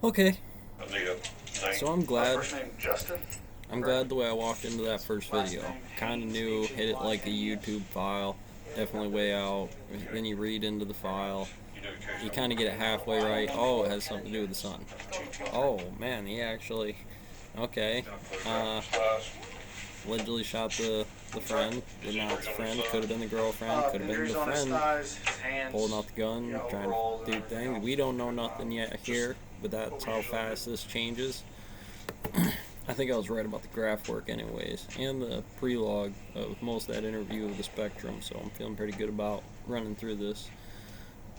Okay, Anita. Name. so I'm glad. First name Justin. I'm glad the way I walked into that first video. Kind of knew, hit it like a YouTube file. Definitely way out. Then you read into the file. You kind of get it halfway right. Oh, it has something to do with the sun. Oh, man, he actually... Okay. Allegedly shot the friend. Did not his friend. Could have been the girlfriend. Could have been the friend. Holding out the gun, trying to do things. We don't know nothing yet here, but that's how fast this changes. I think I was right about the graph work anyways, and the pre-log of most of that interview of the spectrum, so I'm feeling pretty good about running through this.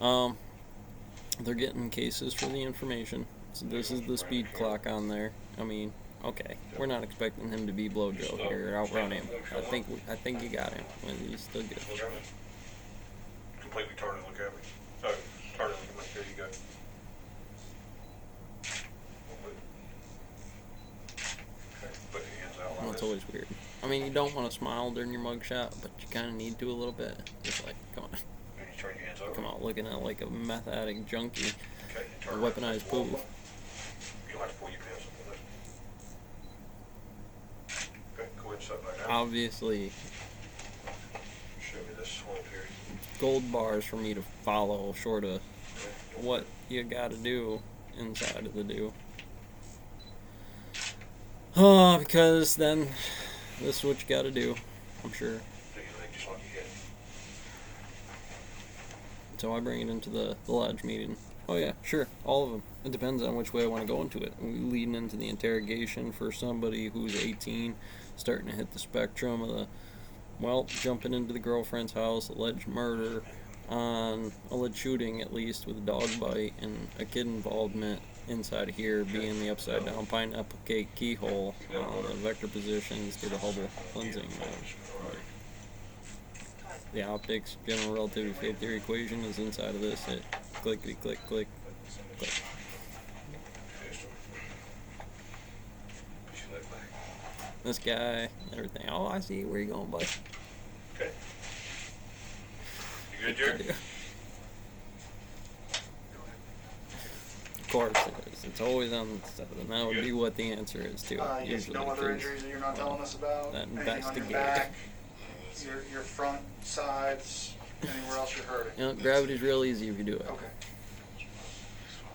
They're getting cases for the information, so this is the speed clock on there. I mean, okay, we're not expecting him to be Blojo here or outrun him. I think you got him, and he's still good. Completely turn and look at me. Oh, turn and look at me. There you go. Put your hands out like That's always weird. I mean, you don't want to smile during your mugshot, but you kind of need to a little bit. Just like, come on. And you turn your hands over. Come on, looking at like a meth addict junkie, Okay, a turn. weaponized poo. You'll have to pull your pants up with it. Okay, go ahead and sit back down. Obviously, Show me this slope here. gold bars for me to follow, short of what you gotta do inside of the do. Because then this is what you gotta do, I'm sure. Do your leg just like you hit. So I bring it into the lodge meeting. Oh yeah, sure, all of them. It depends on which way I want to go into it. We leading into the interrogation for somebody who's 18, starting to hit the spectrum of the, well, jumping into the girlfriend's house, alleged murder, on alleged shooting at least with a dog bite, and a kid involvement inside of here being the upside down pineapple cake keyhole, the vector positions to the Hubble cleansing. The optics, general relativity field theory equation is inside of this. It clickety click click click. Push your leg back. This guy, everything. Oh, I see where you going, bud. Okay. You good, Jerry? Of course it is. It's always on the stuff, and that would be what the answer is to it. Yes, no other injuries that you're not telling us about? That Anything on your investigate. back, your front, sides, anywhere else you're hurting? You know, gravity's real easy if you do it. Okay.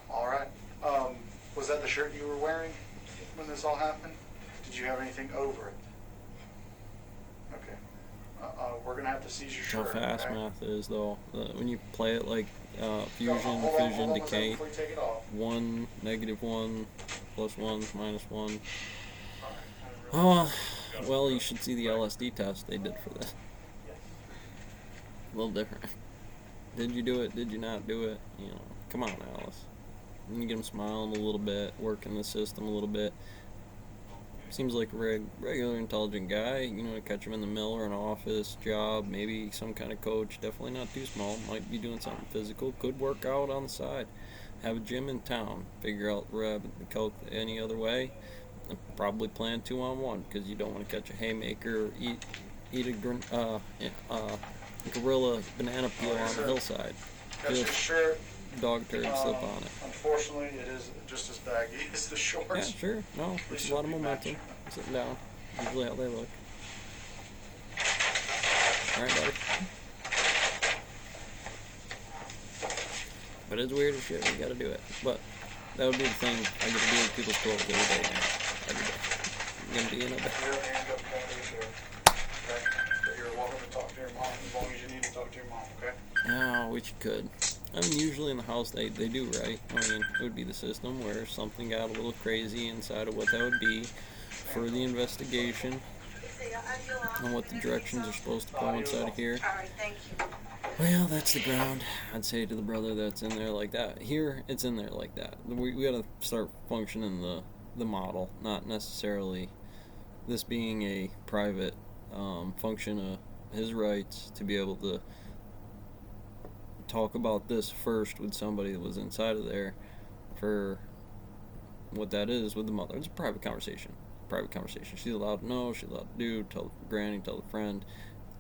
All right. Was that the shirt you were wearing when this all happened? Did you have anything over it? Okay. We're gonna have to seize your How shirt. fast okay? math is, though. When you play it like fusion, Hold on fission, one second decay, before you take it off. 1, -1, +1, -1. All right. Oh, well, you should see the LSD test they did for this. A little different. Did you do it? Did you not do it? You know, come on, Alice. You get them smiling a little bit, working the system a little bit. Seems like a regular intelligent guy. You know, to catch him in the mill or an office job, maybe some kind of coach. Definitely not too small. Might be doing something physical. Could work out on the side. Have a gym in town. Figure out Reb and Coke any other way. And probably plan 2-on-1 because you don't want to catch a haymaker or eat a gorilla banana peel on the hillside. That's your Feel shirt. dog turd slip on it. Unfortunately, it is just as baggy as the shorts. Yeah, sure. No, there's a lot of momentum. Sitting down. Usually how they look. Alright, buddy. But it's weird as shit. We gotta do it. But that would be the thing I get to do with people's clothes every day now. Every day. I'm gonna be in a bed. Your handcuff down there, okay? But you're welcome to talk to your mom as long as you need to talk to your mom, okay? Oh, which you could. I mean, usually in the house they do, right? I mean, it would be the system where something got a little crazy inside of what that would be for the investigation and what the directions are supposed to go inside of here. Alright, thank you. Well, that's the ground. I'd say to the brother that's in there like that. Here, it's in there like that. We gotta start functioning the model, not necessarily this being a private function of his rights to be able to talk about this first with somebody that was inside of there for what that is with the mother. It's a private conversation. Private conversation. She's allowed to know, she's allowed to do, tell the granny, tell the friend.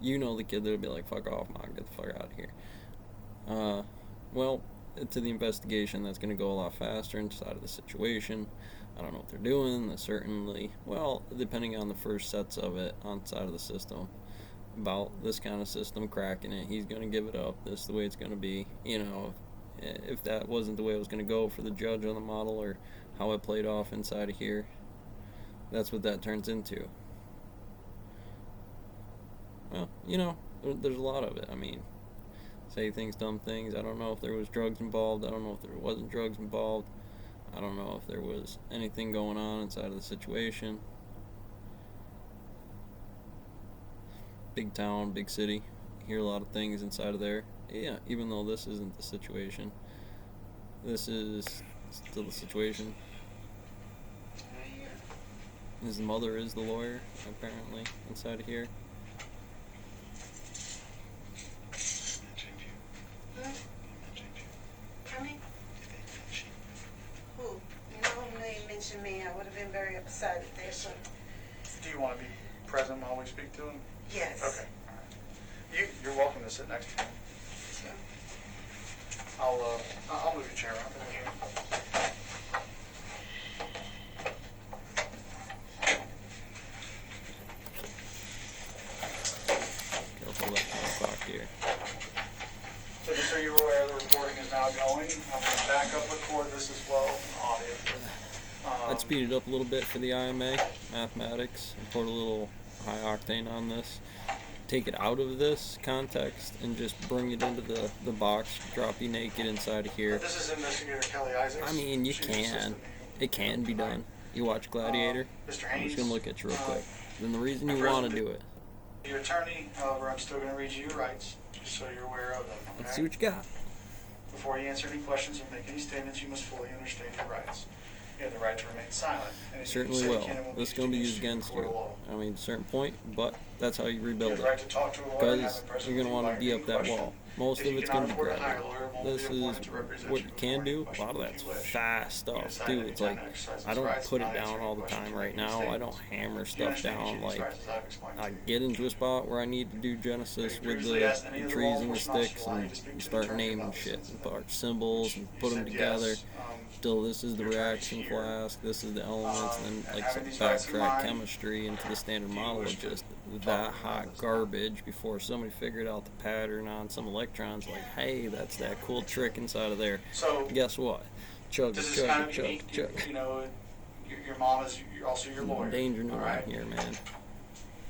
You know the kid that'll be like, fuck off, mom, get the fuck out of here. Well, to the investigation that's going to go a lot faster inside of the situation. I don't know what they're doing. Certainly, well, depending on the first sets of it on side of the system, about this kind of system cracking it, he's going to give it up. This is the way it's going to be. If that wasn't the way it was going to go for the judge on the model, or how it played off inside of here, that's what that turns into. Well, there's a lot of it. I mean, say things, dumb things. I don't know if there was drugs involved. I don't know if there wasn't drugs involved. I don't know if there was anything going on inside of the situation. Big town, big city. Hear a lot of things inside of there. Yeah, even though this isn't the situation. This is still the situation. His mother is the lawyer, apparently, inside of here. Me, I would have been very upset if they should. Do you want to be present while we speak to him? Yes. Okay. All right. You're welcome to sit next to him. Sure. I'll move your chair around. Careful left hand clock here. So just so you're aware, the recording is now going. I'm going to back up record this as well, audio. I'd speed it up a little bit for the IMA, mathematics, and put a little high octane on this. Take it out of this context and just bring it into the box, drop you naked inside of here. This is Investigator Kelly Isaacs. I mean, you can. It can be done. You watch Gladiator? Mr. I'm Haynes, just going to look at you real quick. Then the reason you want to do it. Your attorney, however, I'm still going to read you your rights, just so you're aware of them. Okay? Let's see what you got. Before you answer any questions or make any statements, you must fully understand your rights. You have the right to remain silent. Certainly will. This is going to be used against you. I mean, a certain point, but that's how you rebuild it. Because you're going to want to de-up that wall. Most of it's going to be gradual. This is what you can do. A lot of that's fast stuff, too. It's like, I don't put it down all the time right now. I don't hammer stuff down. Like, I get into a spot where I need to do Genesis with the trees and the sticks and start naming shit and put symbols and put them together. Still, this is the reaction flask, this is the elements, and then like some backtrack chemistry into the standard model of just that hot garbage before somebody figured out the pattern on some electrons. Like, hey, that's that cool trick inside of there. So guess what? Chug, chug, chug, chug. Your mom is also your lawyer. Danger no right here, man.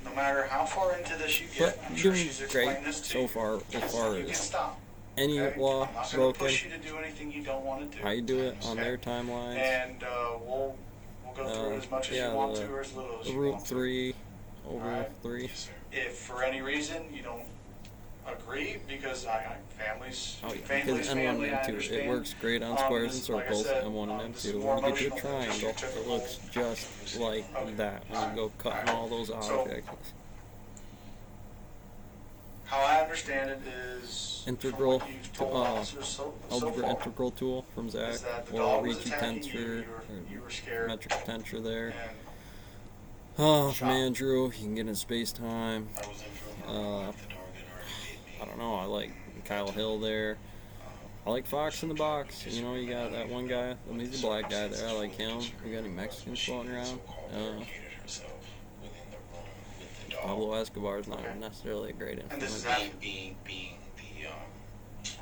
No matter how far into this you get, But I'm sure doing she's great explained this to so you. far as far You can as stop. any law I'm not going to broken, push you to do anything you don't want to do. how you do it on their timelines. And we'll go through it as much as you want to or as little as you Route want to. 3 over Alright. 3. If for any reason you don't agree, because families, Oh yeah, family because is N1 family, I and M2, understand. it works great on squares and This, like I circles, said, M1 and this is M2. more When you get to a emotional than just your triangle, it typical- looks just like Okay. that when you go cutting Alright. all those So, objects. How I understand it is Integral from what you've to, told officers so Algebra far, integral tool from Zach, is that the or dog was Ricci attacking tensor, you were scared, metric tensor there. and Oh, from shot. Andrew, you can get in space time. I was in for a moment. Uh, The dog had already hit me. I don't know, I like Kyle Hill there. I like Fox in the box. You know, you got that one guy, he's a black guy there, I like him. We got any Mexicans floating around? Pablo Escobar is not necessarily a great And this influence. is after being the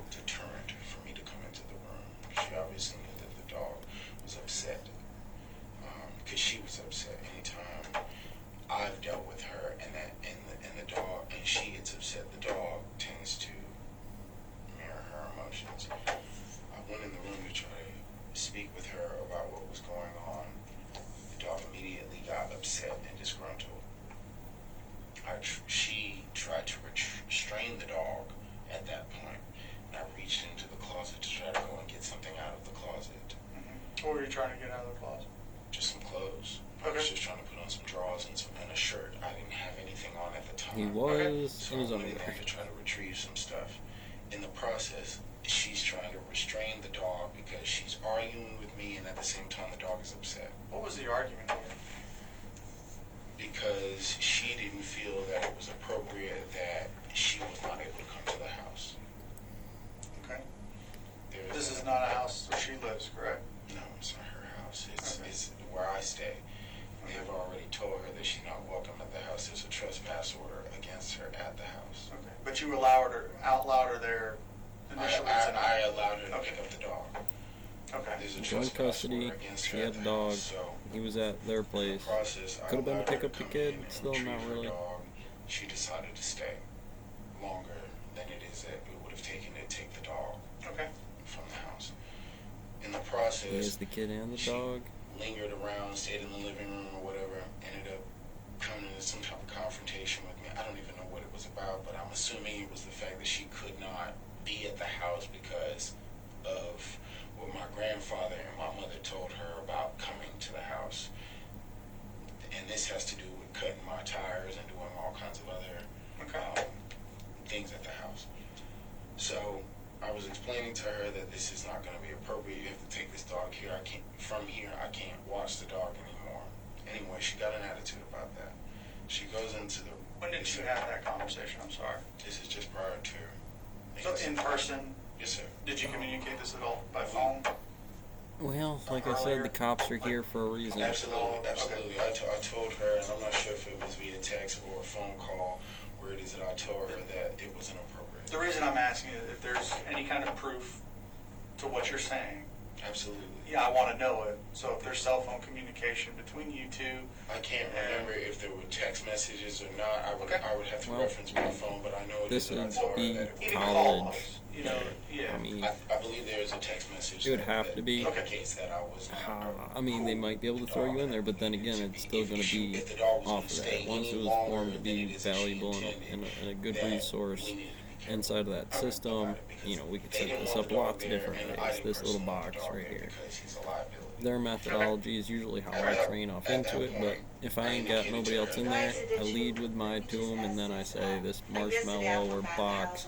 deterrent for me to come into the room. She obviously knew that the dog was upset. Because she was upset anytime I've dealt with her and the dog, and she gets upset, the dog tends to mirror her emotions. I went in the room to try to speak with her about what was going on. The dog immediately got upset and disgruntled. She tried to restrain the dog at that point, and I reached into the closet to try to go and get something out of the closet. what were you trying to get out of the closet? Just some clothes. I Okay. was just trying to put on some drawers and a shirt. I didn't have anything on at the time. He was So in his I went in there underwear. to try to retrieve some stuff. In the process, she's trying to restrain the dog because she's arguing with me, and at the same time, the dog is upset. What was the argument here? Because she didn't feel that it was appropriate that she was not able to come to the house. Okay. upstairs. This is not a house where she lives, correct? No, it's not her house. It's where I stay. They've already told her that she's not welcome at the house. There's a trespass order against her at the house. Okay. But you outlawed her there initially I tonight? allowed her to pick up the dog. Okay. There's a Joint trespass custody. order against She her had at a the dog. house, so He was at their in the place. process, I Could have been to allowed pick her up the come kid. in and Still retrieve not her really. dog. She decided to stay longer than it is that it would have taken to take the dog Okay. from the house. In the He process, has the kid and the she dog. lingered around, stayed in the living room or whatever, ended up coming into some type of confrontation with me. I don't even know what it was about, but I'm assuming it was the fact that she could not be at the house because of what my grandfather and my mother told her about coming to the house. And this has to do with cutting my tires and doing all kinds of other things at the house. So I was explaining to her that this is not going to be appropriate. You have to take this dog here. From here, I can't watch the dog anymore. Anyway, she got an attitude about that. She goes into the... When did you have that conversation? I'm sorry. This is just prior to... So in person, Yes, sir. did you communicate this at all by phone? Well, like I said, the cops are here for a reason. Absolutely, absolutely. I told her, and I'm not sure if it was via text or a phone call, where it is that I told her that it was inappropriate. The reason I'm asking is if there's any kind of proof to what you're saying. Absolutely. Yeah, I want to know it. So if there's cell phone communication between you two. I can't remember if there were text messages or not. I would have to Well, reference my phone, but I know it this is that I would told her be that it Even was. call college. us, you know, yeah. I mean, I believe there is a text message. It would that- have that to be. indicates that I was. I mean, they might be able to throw you in there, but then again, it's still going to be If the dog was off gonna of stay that. Once any it was longer formed to than be it is that she valuable intended, and a good that resource we needed to be careful. inside of that system, you know, we could They set didn't this want up the dog lots of there, different and I ways. didn't This little personally want the box dog right there here. because he's a liability. Their methodology is usually how I train off into it, but if I ain't got nobody else in there, I lead with my to 'em, and then I say this marshmallow or box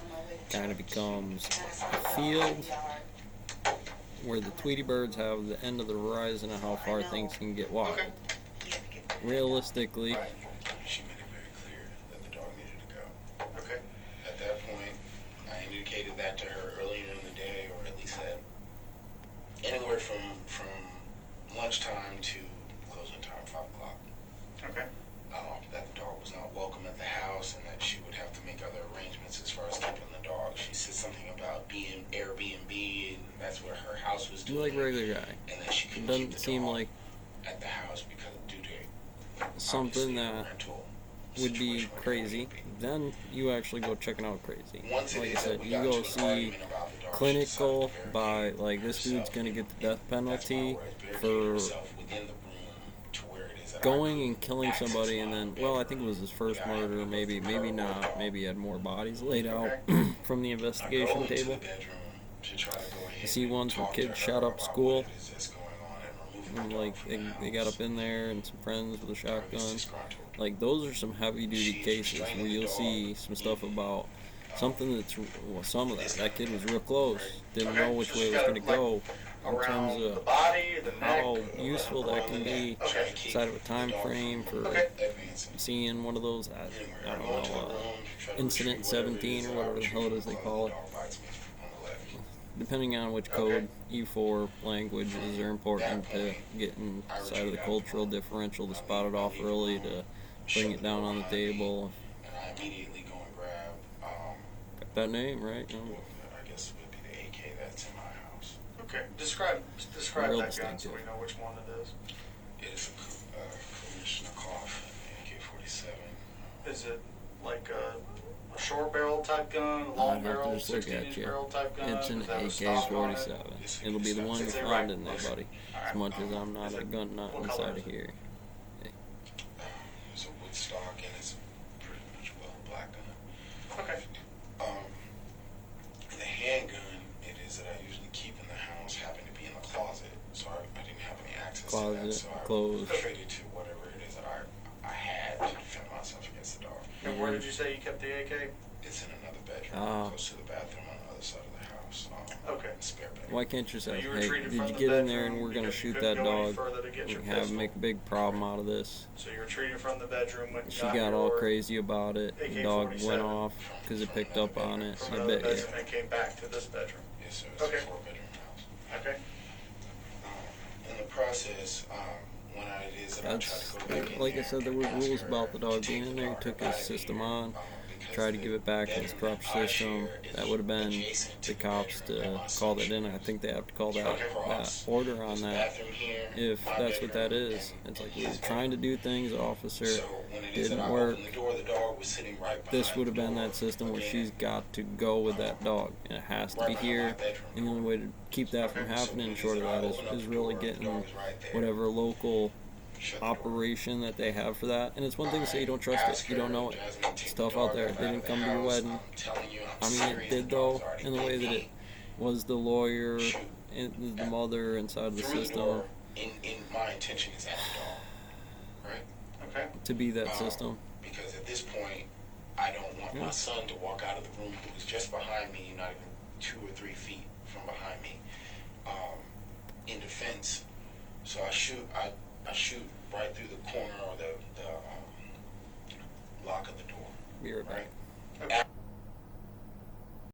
kind of becomes a field where the Tweety birds have the end of the horizon of how far things can get wild. Okay. Realistically, Right. She made it very clear that the dog needed to go. Okay. At that point, I indicated that to her earlier in the day, or at least said anywhere from lunchtime to closing time, 5 o'clock. Okay. That the dog was not welcome at the house, and that she would have to make other arrangements as far as keeping the dog. She said something about being Airbnb, and that's where her house was you doing. like regular guy. And that she It couldn't doesn't keep the seem dog like at the house because due to something obviously a that rental would be situation with crazy. Airbnb. Then you actually go checking out crazy. Once it Like I is that said, we you got go to an see argument about the dog, she clinical decided to by barricade like this dude's herself gonna in get the the death room. That's my penalty words, barricade for herself within the room to where it is that I going couldn't and killing access somebody, my and then bedroom. well, I think it was his first Yeah, I had to murder, go maybe through her maybe not, wall. maybe he had more bodies laid out Okay. from the I go investigation into table. the bedroom to try to go ahead You see and ones where talk to kids her shut up about school, what it is that's going on and remove and the dog like from they, the they got house. up in there and some friends with a Or he's shotgun. disgruntled. Like those are some heavy duty She's cases restraining where the you'll dog. see some stuff about something that's well, some of that kid was real close, didn't Okay, know which so way it she's was got going to it, go in Around terms the of body, the neck. how useful that can be Okay. inside of a time frame for Okay. Advancing. seeing one of those Anyway, I I don't go into the know room to try to incident retrieve whatever it 17 is or that I whatever the hell it is they retrieved. call it. The dog bites me on the left. Depending on which Okay. code E4 languages are important to get inside of the cultural differential to spot it off early, to bring it down on the table. And I immediately go and grab, Got that name right? No. I guess it would be the AK that's in my house. Okay. Describe Real that gun so distinctive. we know which one it is. It is a Kalashnikov AK-47. Is it like a short barrel type gun, a long I'd have to barrel, just look at 16-inch you. barrel type gun? It's an Does that have a stock on it? AK-47. It'll be the one you It's a found in rifle. there, buddy. All As right. much as I'm not Is a it- gun nut what color inside is of it? here. It's a wood stock and it's pretty much well black gun. Okay. The handgun, it is that I usually keep in the house, happened to be in the closet, so I didn't have any access to that. Closet, So I clothes. traded to whatever it is that I had to defend myself against the dog. And where did you say you kept the AK? It's in another bedroom, Ah. close to the bathroom on the other side of the house. Okay. Spare bedroom. Why can't you say, So you hey, retreated did from you the get in there and bedroom we're gonna because you shoot couldn't that go any dog? further to get We your have pistol. make a big problem out of this. So you retreated from the bedroom when you She got all your crazy about it. The dog went AK-47 off because it picked up on it. from I another bet you. bedroom and came back to this bedroom. Yes, sir. It's Okay. a 4-bedroom Okay. In the process, when I did is that I tried to go back in Like I there said, there and were ask rules her about the to dog take being in the there. He dog took out his of system here, on, because tried to the give it back in his bedroom corrupt I system. share is That would have been adjacent to the cops bedroom that to my son call that in. I shares. think they have to call So that across, order on there's a that. bathroom here, If my that's what that bedroom, is, it's like we his were trying to bedroom. do things, officer. So when it is that Didn't I work. opened the door, the dog was sitting right behind This would have the been door that system where again, she's got to go with that dog, and it has to right be behind my here. bedroom And the only door. way to keep that from Okay. So happening, when it short is of that I that, open up is the really door, the getting dog is right there. whatever local Shut the door. operation that they have for that. And it's one thing to say you don't trust Ask it, you don't her, know it. Jasmine, take It's the tough dog out there. up They out didn't of come the to your house. wedding. I'm telling you, I'm I mean, serious. it did The dog's though, already in the way bit that me. it was the lawyer Shoot. and the mother inside the Through the system door, in my intention is at the dog, right? Okay. to be that system. Because at this point, I don't want my son to walk out of the room who was just behind me, not even 2 or 3 feet from behind me, in defense. So I shoot right through the corner or the lock of the door. Be right back. Okay.